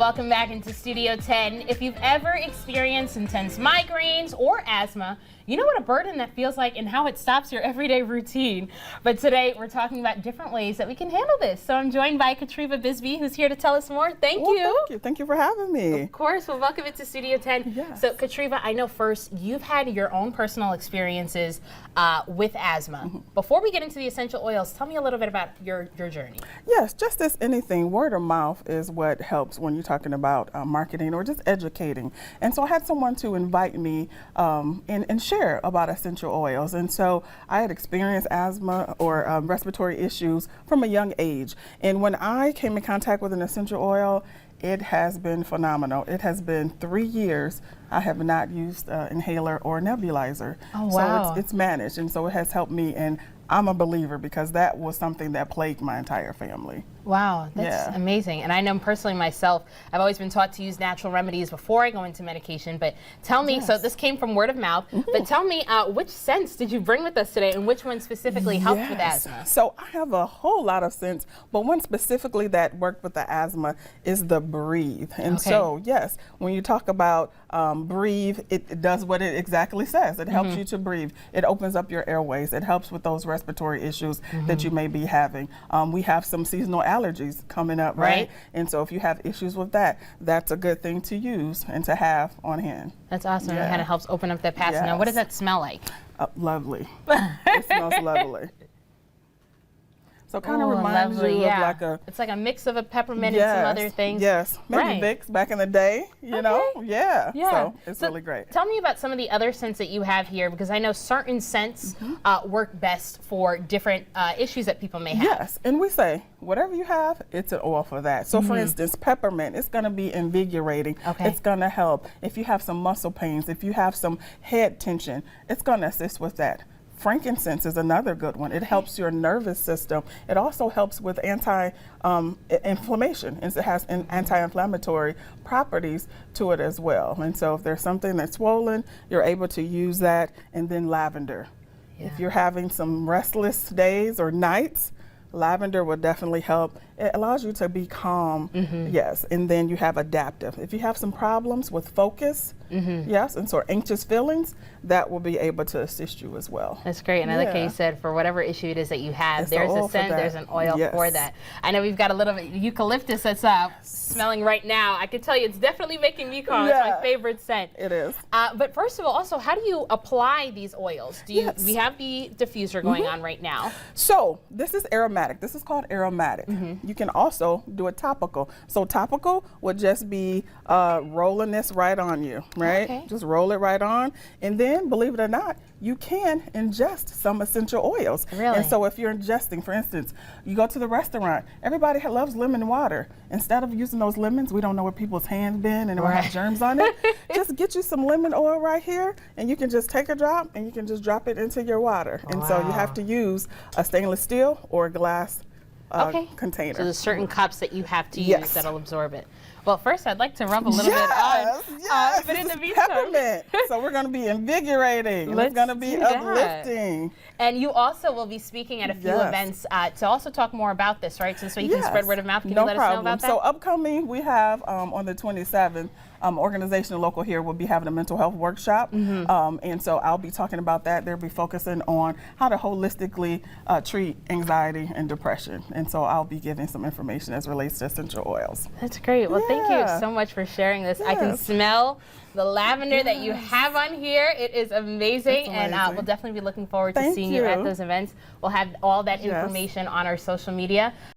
Welcome back into Studio 10. If you've ever experienced intense migraines or asthma, you know what a burden that feels like and how it stops your everyday routine. But today we're talking about different ways that we can handle this. So I'm joined by Katreva Bisbee, who's here to tell us more. Thank you. Thank you for having me. Of course. Well, welcome into Studio 10. Yes. So Katreva, I know first you've had your own personal experiences with asthma. Before we get into the essential oils, tell me a little bit about your journey. Yes, just as anything, word of mouth is what helps when you're talking about marketing or just educating. And so I had someone to invite me and share about essential oils. And so I had experienced asthma or respiratory issues from a young age. And when I came in contact with an essential oil, it has been phenomenal. It has been 3 years. I have not used inhaler or nebulizer. Oh, wow. So it's managed, and so it has helped me, and I'm a believer because that was something that plagued my entire family. Wow, that's amazing. And I know personally myself, I've always been taught to use natural remedies before I go into medication. But tell me, so this came from word of mouth, but tell me which scents did you bring with us today and which one specifically helped with asthma? So I have a whole lot of scents, but one specifically that worked with the asthma is the Breathe. And so, yes, when you talk about Breathe, it does what it exactly says. It helps you to breathe. It opens up your airways. It helps with those respiratory issues that you may be having. We have some seasonal allergies coming up, right? And so if you have issues with that, that's a good thing to use and to have on hand. That's awesome. It kind of helps open up that passage. Now, what does that smell like? Lovely. It smells lovely. So it kind of reminds you of like a... It's like a mix of a peppermint and some other things. Yes, maybe Vicks back in the day, you know? Yeah, so it's really great. Tell me about some of the other scents that you have here, because I know certain scents work best for different issues that people may have. Yes, and we say, whatever you have, it's an oil for that. So for instance, peppermint, it's gonna be invigorating. It's gonna help. If you have some muscle pains, if you have some head tension, it's gonna assist with that. Frankincense is another good one. It helps your nervous system. It also helps with anti-inflammation. It has anti-inflammatory properties to it as well. And so if there's something that's swollen, you're able to use that. And then lavender. If you're having some restless days or nights, lavender will definitely help. It allows you to be calm, yes, and then you have adaptive. If you have some problems with focus, yes, and so anxious feelings, that will be able to assist you as well. That's great, and I like how you said, for whatever issue it is that you have, there's a scent, there's an oil for that. I know we've got a little bit eucalyptus that's smelling right now. I can tell you it's definitely making me calm. It's my favorite scent. It is. But first of all, also, how do you apply these oils? Do you, we have the diffuser going on right now. So this is aromatic. This is called aromatic. You can also do a topical. So topical would just be rolling this right on you, right? Just roll it right on. And then, believe it or not, you can ingest some essential oils. Really? And so if you're ingesting, for instance, you go to the restaurant, everybody loves lemon water. Instead of using those lemons, we don't know where people's hands been and it will have germs on it. Just get you some lemon oil right here, and you can just take a drop and you can just drop it into your water. And so you have to use a stainless steel or a glass container. So there's certain cups that you have to use that'll absorb it. Well, first I'd like to rub a little bit on. But in the meantime, peppermint. So we're going to be invigorating. It's going to be uplifting. And you also will be speaking at a few events to also talk more about this, right? So you can spread word of mouth. Can you let us know about that? So upcoming, we have on the 27th, organization local here will be having a mental health workshop. And so I'll be talking about that. They'll be focusing on how to holistically treat anxiety and depression. And so I'll be giving some information as relates to essential oils. That's great. Well, thank you so much for sharing this. I can smell the lavender that you have on here. It is amazing. And we'll definitely be looking forward to seeing you at those events. We'll have all that information on our social media.